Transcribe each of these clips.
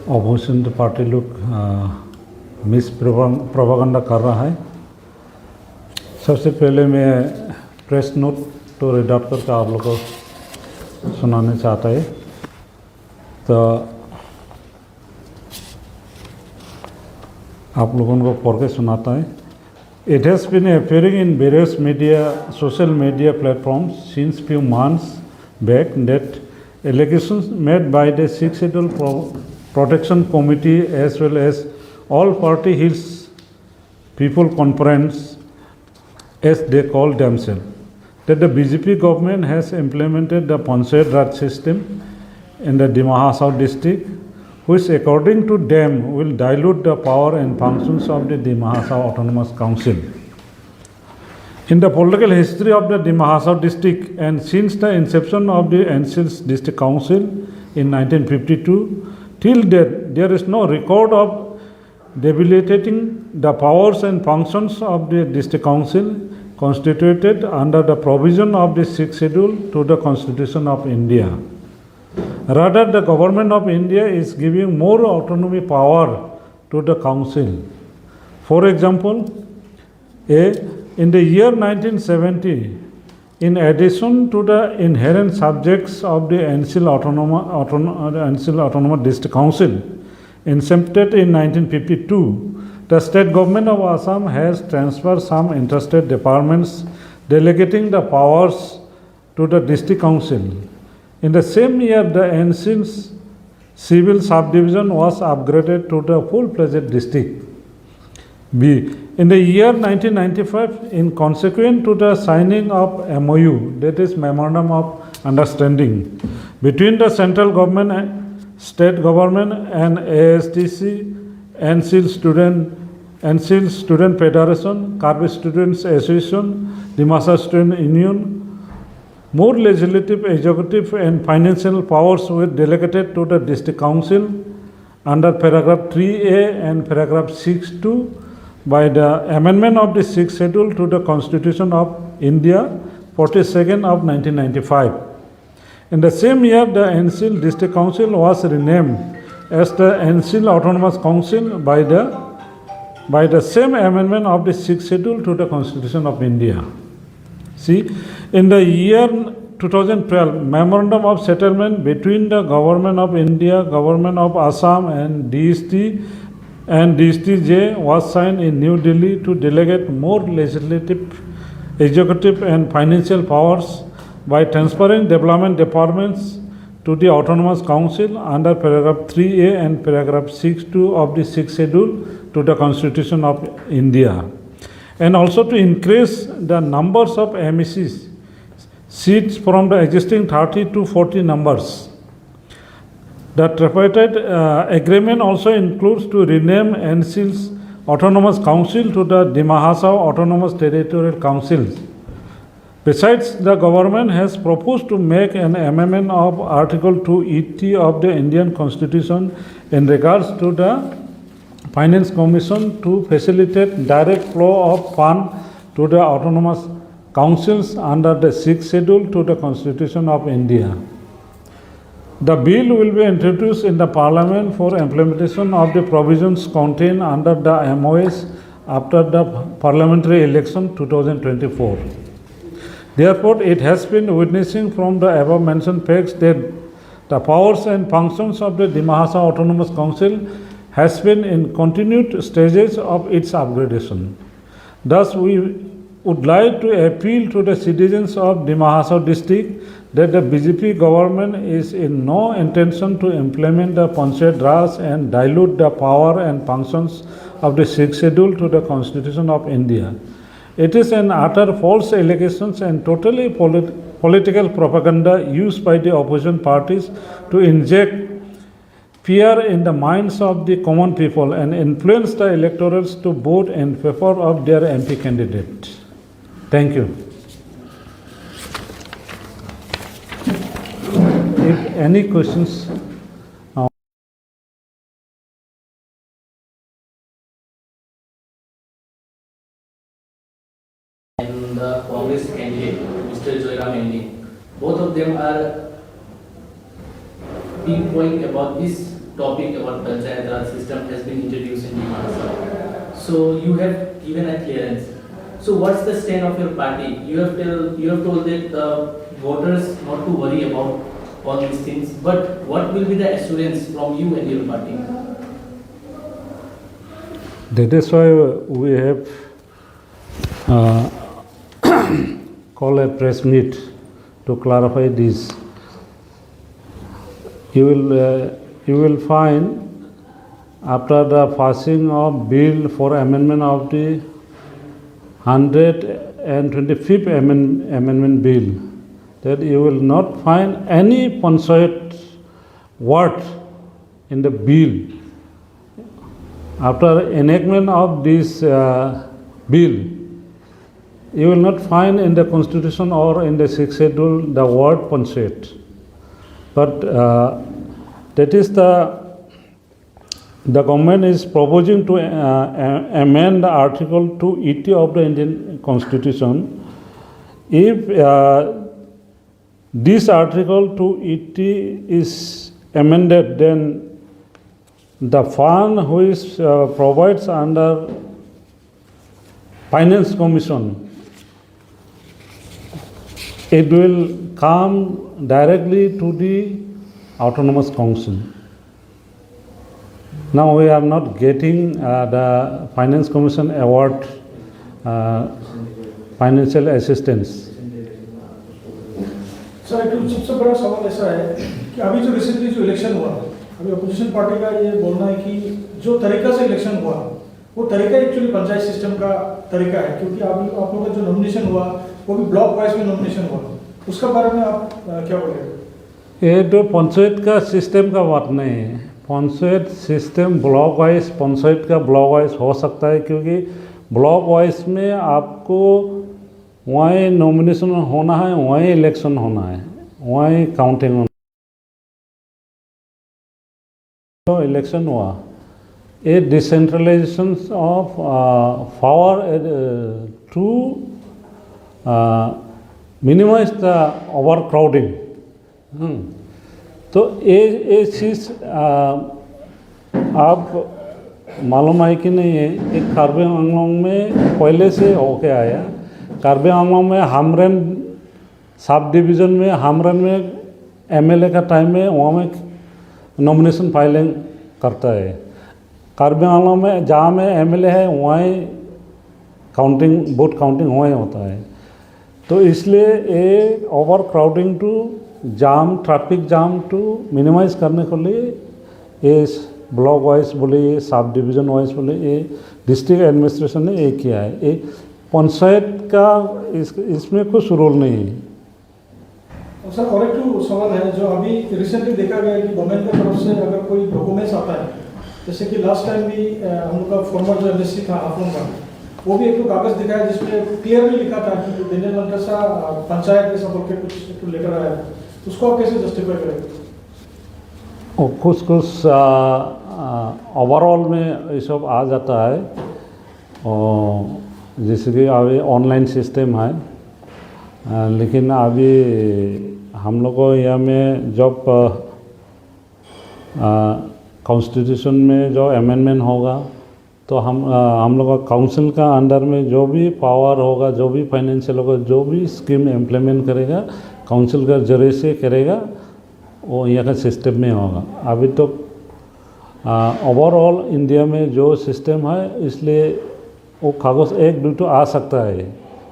Opposition party लोग miss propaganda कर रहा है। सबसे पहले मैं प्रेस नोट तो रीड आउट करके आप लोग को सुनाने चाहता है। तो आप लोगों को पढ़ के सुनाता है। It has been appearing in various media, social media platforms since few months back that allegations made by the Sikh Schedule Protection Committee as well as all party Hills People Conference, as they call themselves, that the BJP government has implemented the Panchayat Raj system in the Dima Hasao district, which according to them will dilute the power and functions of the Dima Hasao Autonomous Council. In the political history of the Dima Hasao district and since the inception of the NCL's district council in 1952, till date there is no record of debilitating the powers and functions of the district council constituted under the provision of the 6th schedule to the Constitution of India. Rather, the government of India is giving more autonomy power to the council. For example, in the year 1970, in addition to the inherent subjects of the NCL Autonomous District Council, incepted in 1952, the state government of Assam has transferred some interested departments, delegating the powers to the district council. In the same year, the NCL's civil subdivision was upgraded to the full-fledged district. B. In the year 1995, in consequence to the signing of MOU, that is Memorandum of Understanding, between the central government, state government and ASTC, NCL Student Federation, Karbi Students Association, Dimasa Student Union, more legislative, executive and financial powers were delegated to the district council under paragraph 3A and paragraph 6.2 by the amendment of the 6th schedule to the Constitution of India, 42nd of 1995. In the same year, the NCL District Council was renamed as the NCL Autonomous Council by the same amendment of the 6th schedule to the Constitution of India. See, in the year 2012, Memorandum of Settlement between the Government of India, Government of Assam and DSTJ was signed in New Delhi to delegate more legislative, executive and financial powers by transferring development departments to the Autonomous Council under paragraph 3A and paragraph 6.2 of the 6th schedule to the Constitution of India, and also to increase the numbers of MECs seats from the existing 30 to 40 numbers. The tripartite agreement also includes to rename NCL's Autonomous Council to the Dima Hasao Autonomous Territorial Council. Besides, the government has proposed to make an amendment of Article 280 of the Indian Constitution in regards to the Finance Commission to facilitate direct flow of funds to the autonomous councils under the 6th schedule to the Constitution of India. The bill will be introduced in the Parliament for implementation of the provisions contained under the MOS after the parliamentary election 2024. Therefore, it has been witnessing from the above mentioned facts that the powers and functions of the Dima Hasao Autonomous Council has been in continued stages of its upgradation. Thus, we would like to appeal to the citizens of Dima Hasao district that the BJP government is in no intention to implement the Panchayat Raj and dilute the power and functions of the 6th schedule to the Constitution of India. It is an utter false allegations and totally political propaganda used by the opposition parties to inject fear in the minds of the common people and influence the electors to vote in favor of their MP candidate. Thank you. If any questions now. And the Congress candidate, Mr. Joyram Ending, both of them are being going about this topic about Panchayat Raj system has been introduced in Dimahasa. So you have given a clearance. So what's the stand of your party? You have told that voters not to worry about all these things, but what will be the assurance from you and your party? That is why we have called a press meet to clarify this. You will find after the passing of bill for amendment of the 125th amendment bill, that you will not find any Panchayat word in the bill. After enactment of this bill, you will not find in the constitution or in the 6th schedule the word Panchayat. But that is the government is proposing to amend the Article 280 of the Indian Constitution. If this Article 280 is amended, then the fund which provides under Finance Commission, it will come directly to the Autonomous Council. Now we are not getting the Finance Commission award financial assistance. Sir एक सबसे बड़ा सवाल ऐसा है कि अभी जो recently जो इलेक्शन हुआ, अभी अपोजिशन पार्टी का ये बोलना है कि जो तरीका से इलेक्शन हुआ वो तरीका एक्चुअली पंचायत सिस्टम का तरीका है, क्योंकि अभी आप लोगों का जो नॉमिनेशन हुआ वो भी ब्लॉक वाइज में नॉमिनेशन हुआ, उसका बारे में आप क्या बोलेंगे? ये तो पंचायत का सिस्टम का बात नहीं है। Panchayat system block wise, panchayat का ब्लॉक वाइज हो सकता है, क्योंकि ब्लॉक वाइज में आपको वहीं नॉमिनेशन होना है, वहीं इलेक्शन होना है, वहीं काउंटिंग होना है। तो इलेक्शन हुआ, ये decentralisation of power to minimise the overcrowding. तो ये चीज़ आप मालूम है कि नहीं है, एक कार्बी आंगलोंग में पहले से होके आया। कार्बी आंगलोंग में हामरेन सब डिवीज़न में, हामरेन में एमएलए का टाइम में वहाँ में नॉमिनेशन फाइलिंग करता है। कार्बी आंगलोंग में जहाँ में एमएलए है वहीं काउंटिंग, वोट काउंटिंग वहीं होता है। तो इसलिए ये overcrowding to jam, traffic jam to minimise करने के लिए ये ब्लॉक वाइज बोले, ये सब डिवीज़न वाइज बोले, ये डिस्ट्रिक्ट एडमिनिस्ट्रेशन ने ये किया है। ये पंचायत का इसमें कुछ रोल नहीं है। सर और एक सवाल है, जो अभी रिसेंटली देखा गया है कि गवर्नमेंट की तरफ से अगर कोई डॉक्यूमेंट्स आता है, जैसे कि लास्ट टाइम भी हम लोग का फॉर्मर जो एमएससी था हाफून का, वो भी एक कागज़ दिखाया जिसमें क्लियरली लिखा था कि दिनेश लंका पंचायत जैसा बोल के कुछ लेकर आया, उसको आप कैसे जस्टिफाई करेंगे? और कुछ ओवरऑल में ये सब आ जाता है, और जैसे कि अभी ऑनलाइन सिस्टम है, लेकिन अभी हम लोग को यहाँ में जब कॉन्स्टिट्यूशन में जो अमेंडमेंट होगा तो हम लोग का काउंसिल का अंडर में जो भी पावर होगा, जो भी फाइनेंशियल होगा, जो भी स्कीम इम्प्लीमेंट करेगा काउंसिल का जरिए से करेगा, वो यहाँ का सिस्टम में होगा। अभी तो ओवरऑल इंडिया में जो सिस्टम है, इसलिए वो कागज़ एक दो तो आ सकता है,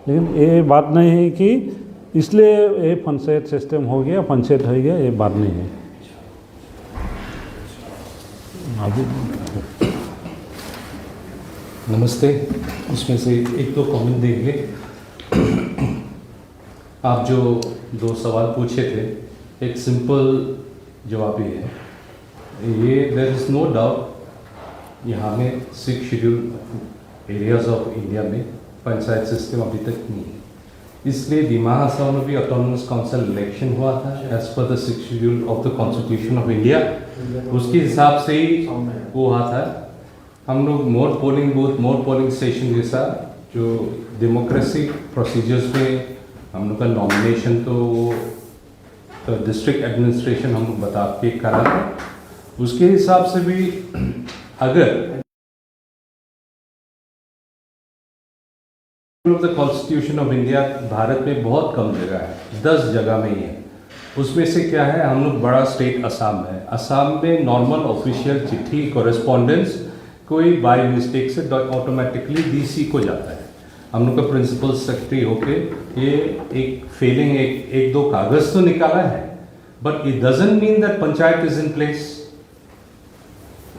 लेकिन ये बात नहीं है कि इसलिए ये पंचायत सिस्टम हो गया, पंचायत हो गया, ये बात नहीं है। अभी नमस्ते। उसमें से एक तो कमेंट देख ले। आप जो दो सवाल पूछे थे, एक सिंपल जवाब ही है, ये देयर इज़ नो डाउट यहाँ में 6 शेड्यूल एरियाज ऑफ इंडिया में पंचायत सिस्टम अभी तक नहीं है। इसलिए दिमा हसाओ में भी ऑटोनमस काउंसिल इलेक्शन हुआ था as per the 6th schedule of the constitution of India, उसके हिसाब से ही वो हुआ था। हम लोग more polling booth, more polling station जैसा जो डेमोक्रेसी प्रोसीजर्स में हम लोग का नॉमिनेशन तो डिस्ट्रिक्ट एडमिनिस्ट्रेशन हम लोग बता के करा था, उसके हिसाब से भी अगर of the constitution of India Bharat में बहुत कम जगह है, 10 जगह में ही है। उसमें से क्या है, हम लोग बड़ा स्टेट असम है। असम में नॉर्मल ऑफिशियल चिट्ठी कॉरेस्पॉन्डेंस कोई बाय मिस्टेक से ऑटोमेटिकली डीसी को जाता है। हम लोग का प्रिंसिपल सेक्रेटरी होके ये एक फेलिंग एक दो कागज तो निकाला है, but it doesn't mean that panchayat is in place.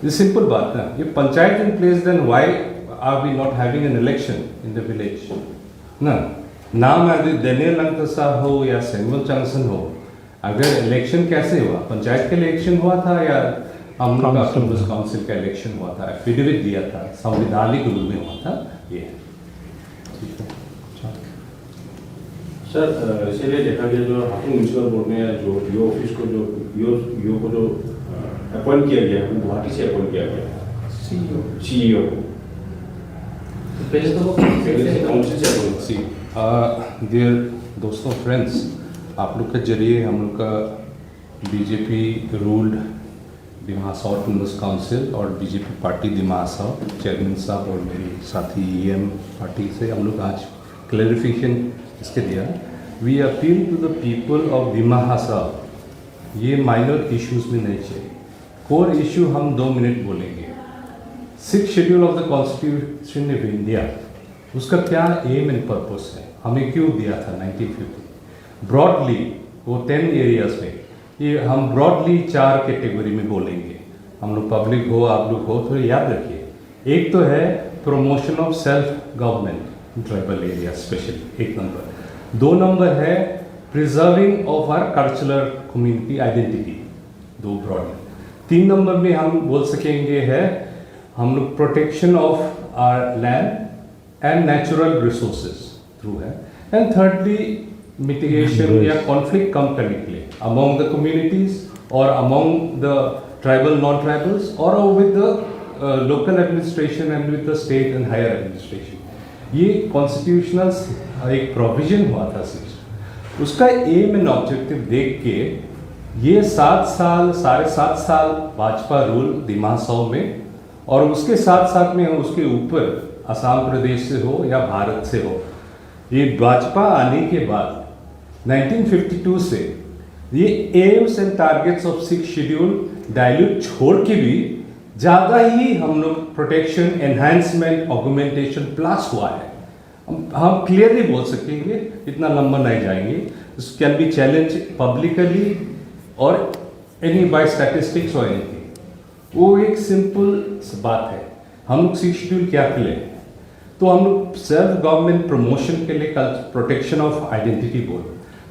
ये सिंपल बात है, ये panchayat in place, then why are we not having an election in the village? ना नाम डेनियल लंकसा हो या सैमुअल जॉनसन हो, अगर इलेक्शन कैसे हुआ, पंचायत का इलेक्शन हुआ था या हम लोग का काउंसिल का इलेक्शन हुआ था, एफिडेविट दिया था, संवैधानिक रूप में हुआ था। ये सर इसीलिए देखा गया जो हापुड़ म्यूनसिपल बोर्ड में जो ईओ ऑफिस को जो ईओ को जो अपॉइंट किया गया वो गुवाहाटी से अपॉइंट किया गया सीईओ को। पहले तो वो काउंसिल से अपॉइंट सी डियर दोस्तों, फ्रेंड्स, आप लोग के जरिए हम लोग का BJP ruled Dima Hasao tourist council और BJP party Dima Hasao chairman साहब और मेरी साथी ईएम पार्टी से हम लोग आज क्लैरिफिकेशन इसके दिया। We appeal to the people of Dima Hasao, ये माइनर इश्यूज में नहीं चाहिए, कोर इशू हम 2 मिनट बोलेंगे। 6th schedule of the constitution of India, उसका क्या एम एंड पर्पस है, हमें क्यों दिया था 1950 ब्रॉडली, वो 10 एरियाज में, ये हम ब्रॉडली 4 कैटेगरी में बोलेंगे। हम लोग पब्लिक हो, आप लोग हो, तो याद रखिए। एक तो है promotion of self government tribal area specially, 1 नंबर। 2 नंबर है preserving of our cultural community identity, 2 broadly. 3 नंबर में हम बोल सकेंगे है हम लोग protection of our land and natural resources through है। एंड थिर्डली मिटिगेशन या कॉन्फ्लिक्ट कम करने के लिए अमॉन्ग द कम्युनिटीज और among the tribal non tribals और with the local administration and with the state and higher administration. ये constitutional एक प्रोविजन हुआ था सिर्फ, उसका एम एंड ऑब्जेक्टिव देख के ये 7 साल 7.5 साल भाजपा रूल डिमा हसाओ में, और उसके साथ साथ में उसके ऊपर असम प्रदेश से हो या भारत से हो, ये भाजपा आने के बाद 1952 से ये AIIMS and targets of 6th schedule dilute छोड़ के भी ज़्यादा ही हम लोग प्रोटेक्शन, एनहांसमेंट, ऑगमेंटेशन प्लस हुआ है। हम क्लियरली बोल सकेंगे, इतना लंबा नहीं जाएंगे। This can be challenge publicly और एनी बाय स्टैटिस्टिक्स और एनीथिंग। वो एक सिंपल बात है, हम लोग 6th शेड्यूल क्या के लिए, तो हम लोग सेल्फ गवर्नमेंट प्रमोशन के लिए प्रोटेक्शन ऑफ आइडेंटिटी बोल,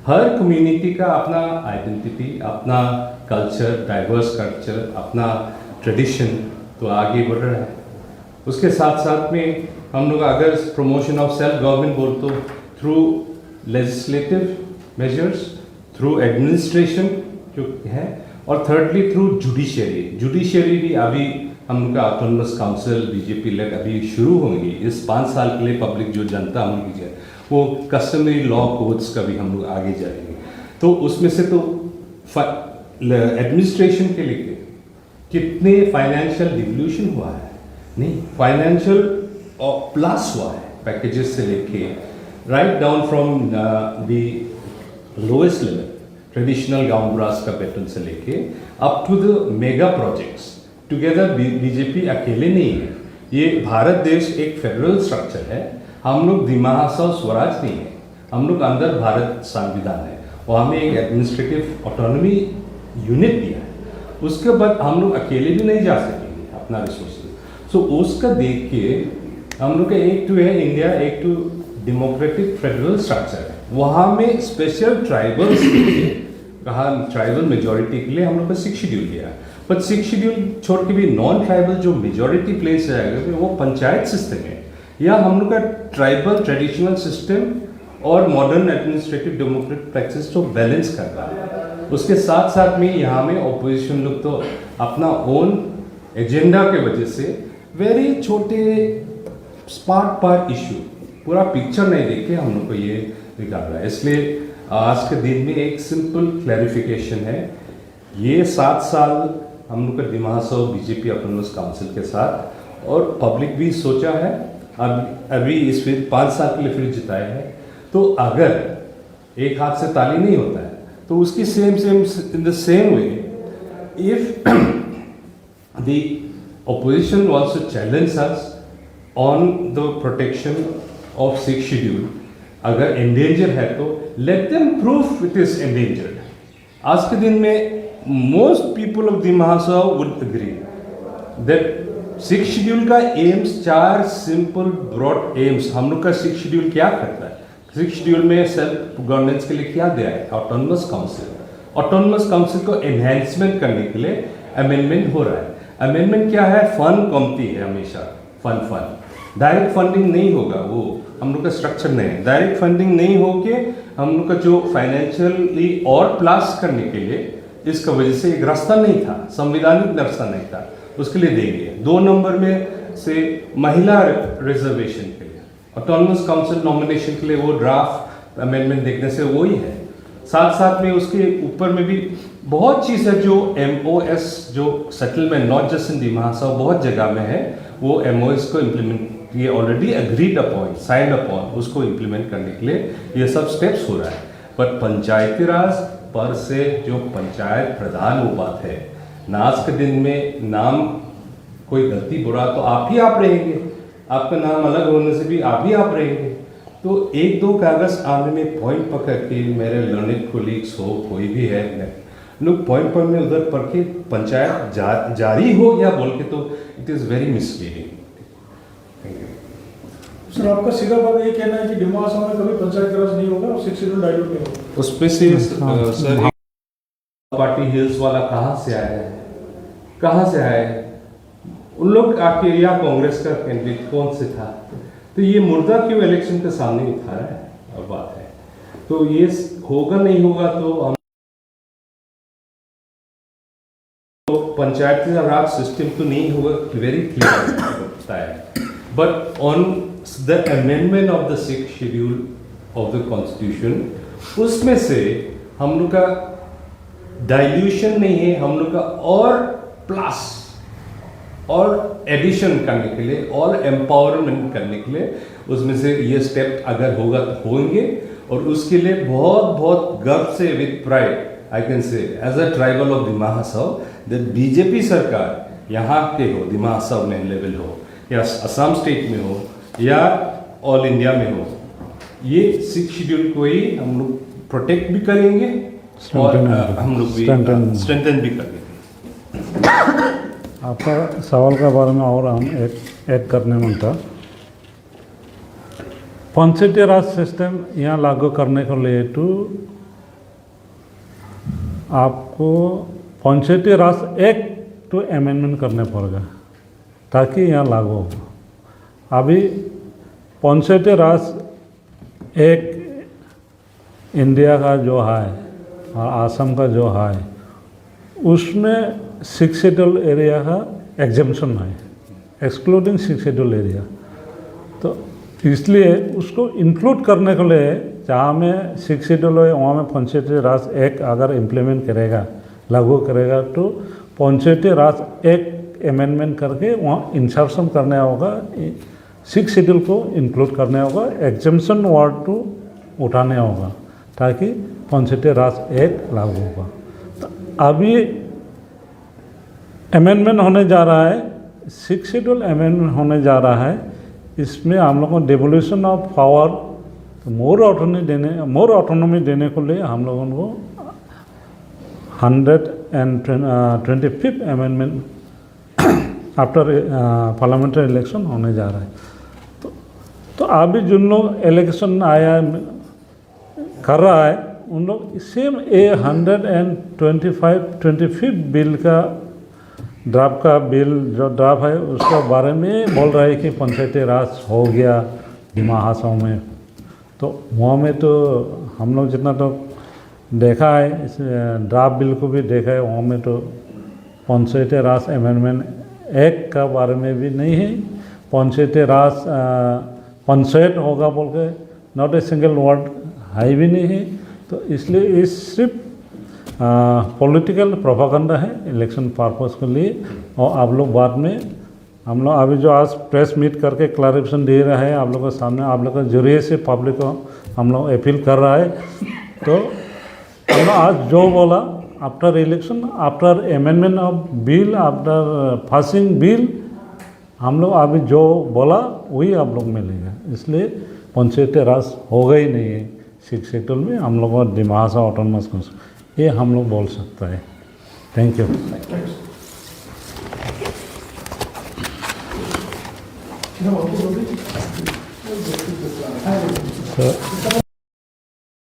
हर कम्युनिटी का अपना आइडेंटिटी, अपना कल्चर, डाइवर्स कल्चर, अपना ट्रेडिशन तो आगे बढ़ रहा है। उसके साथ साथ में हम लोग अगर प्रमोशन ऑफ सेल्फ गवर्नमेंट बोल तो through legislative measures, through administration जो है, और थिर्डली थ्रू जुडिशरी भी अभी हम लोग का ऑटोनमस काउंसिल बीजेपी लेड अभी शुरू होंगी। इस 5 साल के लिए पब्लिक जो जनता हम लोग की है वो कस्टमरी लॉ कोड्स का भी हम लोग आगे जाएंगे। तो उसमें से तो एडमिनिस्ट्रेशन के लिए कितने फाइनेंशियल डिवल्यूशन हुआ है, नहीं फाइनेंशियल प्लस हुआ है, पैकेजेस से लेके right down from the lowest level traditional गांव ब्रास का पैटर्न से लेके up to the mega projects. Together BJP अकेले नहीं है, ये भारत देश एक फेडरल स्ट्रक्चर है। हम लोग डिमा हसाओ स्वराज नहीं है, हम लोग अंदर भारत संविधान है और हमें एक एडमिनिस्ट्रेटिव ऑटोनॉमी यूनिट दिया है। उसके बाद हम लोग अकेले भी नहीं जा सकेंगे अपना रिसोर्सेज। सो उसका देख के हम लोग का एक तो है इंडिया, एक तो डेमोक्रेटिक फेडरल स्ट्रक्चर है, वहाँ में स्पेशल ट्राइबल्स कहा ट्राइबल मेजॉरिटी के लिए हम लोग का 6th शेड्यूल दिया है। पर 6th शेड्यूल छोड़ के भी नॉन ट्राइबल जो मेजॉरिटी प्लेस जाएगा वो पंचायत सिस्टम है, या हम लोग का ट्राइबल ट्रेडिशनल सिस्टम और मॉडर्न एडमिनिस्ट्रेटिव डेमोक्रेटिक प्रैक्टिस तो बैलेंस कर रहा है। उसके साथ साथ में यहाँ में ऑपोजिशन लोग तो अपना ओन एजेंडा के वजह से वेरी छोटे पार्ट इशू पूरा पिक्चर नहीं देख के हम लोग को ये निकाल रहा है। इसलिए आज के दिन में एक सिंपल क्लैरिफिकेशन है, ये 7 साल हम लोग का दिमाग बीजेपी ऑटोनोमस काउंसिल के साथ, और पब्लिक भी सोचा है, अभी इस फिर 5 साल के लिए फिर जिताए हैं। तो अगर एक हाथ से ताली नहीं होता है, तो उसकी same in the same way if the opposition also challenge us on the protection of 6th schedule, अगर endanger है तो let them prove it is endangered। आज के दिन में most people of the Mahasabha would agree that 6th schedule का aims 4 simple broad aims। हम लोग का 6th schedule क्या करता है? 6th schedule में सेल्फ गवर्नेंस के लिए क्या दिया है? ऑटोनोमस काउंसिल को एनहेंसमेंट करने के लिए अमेंडमेंट हो रहा है। अमेंडमेंट क्या है? फंड कमती है हमेशा, फंड डायरेक्ट फंडिंग नहीं होगा, वो हम लोग का स्ट्रक्चर नहीं है। डायरेक्ट फंडिंग नहीं होके हम लोग का जो फाइनेंशियली और प्लस करने के लिए, इसका वजह से एक रास्ता नहीं था, संविधानिक रास्ता नहीं था, उसके लिए देंगे। 2 नंबर में से महिला रिजर्वेशन के लिए ऑटोनोमस काउंसिल नॉमिनेशन के लिए वो ड्राफ्ट अमेंडमेंट देखने से वो ही है। साथ में उसके ऊपर में भी बहुत चीज़ है जो MOS जो सेटलमेंट नॉट जस्ट इन दिमाग महासभा बहुत जगह में है, वो MOS को इम्प्लीमेंट, ये already agreed upon, signed upon, उसको इम्प्लीमेंट करने के लिए ये सब स्टेप्स हो रहा है। पर पंचायती राज पर से जो पंचायत प्रधान वो बात है ना, आज के दिन में नाम कोई गलती बुरा तो आप रहेंगे, आपका नाम अलग होने से भी आप रहेंगे। तो 1-2 कागज आने में पॉइंट पकड़ के, मेरे लर्निंग कोलीग्स हो, कोई भी है, लोग पॉइंट पर में उधर पढ़ के पंचायत जारी हो या बोल के, तो it is very misleading. Sir आपका सीधा बात ये कहना है कि डिमासा में कभी पंचायत राज नहीं होगा और 6th शेड्यूल डाइल्यूट नहीं होगा? उसमें से सर पार्टी हिल्स वाला कहाँ से आया है? उन लोग आके, या कांग्रेस का कैंडिडेट कौन से था? तो ये मुर्दा क्यों इलेक्शन के सामने उठा रहा है? और बात है तो ये होगा नहीं होगा, तो हम तो पंचायती राज सिस्टम तो नहीं होगा, वेरी क्लियर होता है। But on the amendment of the 6th schedule of the constitution, उसमें से हम लोग का डाइल्यूशन नहीं है, हम लोग का और प्लस और एडिशन करने के लिए और एम्पावरमेंट करने के लिए, उसमें से ये स्टेप अगर होगा तो होंगे। और उसके लिए बहुत गर्व से, with pride I can say as a tribal of दिमाग महासभा, दैट बीजेपी सरकार यहाँ के हो, दिमाग महासभा में लेवल हो या असम स्टेट में हो या ऑल इंडिया में हो, ये 6th शेड्यूल को ही हम लोग प्रोटेक्ट भी करेंगे और हम लोग भी स्ट्रेंथन भी करेंगे। आपका सवाल के बारे में और हम ऐड करने में था, पंचायती राज सिस्टम यहाँ लागू करने को लिए तो आपको पंचायती राज एक्ट तो अमेंडमेंट करने पड़ेगा ताकि यहाँ लागू हो। अभी पंचायती राज एक इंडिया का जो है और आसाम का जो है, उसमें 6th शेड्यूल एरिया का एग्जेम्पशन है, एक्सक्लूडिंग 6th शेड्यूल एरिया। तो इसलिए उसको इंक्लूड करने के लिए जहाँ में 6th शेड्यूल है वहाँ में पंचायती राज एक्ट अगर इम्प्लीमेंट करेगा, लागू करेगा, तो पंचायती राज एक्ट अमेंडमेंट करके वहाँ इंसर्शन करने होगा, 6th शेड्यूल को इंक्लूड करने होगा, एग्जेम्पशन वर्ड टू उठाने होगा ताकि पंचायती राज एक्ट लागू होगा। तो अभी अमेंडमेंट होने जा रहा है, 6th शेड्यूल अमेंडमेंट होने जा रहा है। इसमें हम लोगों को devolution of power, more autonomy देने को लिए हम लोगों को 125th amendment after parliamentary election होने जा रहा है। तो अभी जिन लोग इलेक्शन आया कर रहा है, उन लोग सेम 125th बिल का ड्राफ्ट जो ड्राफ्ट है उसका बारे में बोल रहा है कि पंचायती राज हो गया दिमाग महासभा में। तो वहाँ में तो हम लोग जितना तो देखा है, इस ड्राफ्ट बिल को भी देखा है, वहाँ में तो पंचायती राज अमेंडमेंट एक्ट का बारे में भी नहीं है। पंचायती राज पंचायत होगा बोल के नॉट ए सिंगल वर्ड है भी नहीं है। तो इसलिए इस सिर्फ पॉलिटिकल प्रोपागेंडा है इलेक्शन पर्पस के लिए। और आप लोग बाद में हम लोग अभी जो आज प्रेस मीट करके क्लैरिफिकेशन दे रहा है आप लोगों के सामने, आप लोग के जरिए से पब्लिक को हम लोग अपील कर रहा है। तो हम लोग आज जो बोला after election, after amendment of bill, after passing bill, हम लोग अभी जो बोला वही आप लोग मिलेगा। इसलिए पंचायती राज होगा ही नहीं है 6 शेड्यूल में हम लोग को डिमासा ऑटोनमस काउंसिल, ये हम लोग बोल सकता है। Thank you. No, So,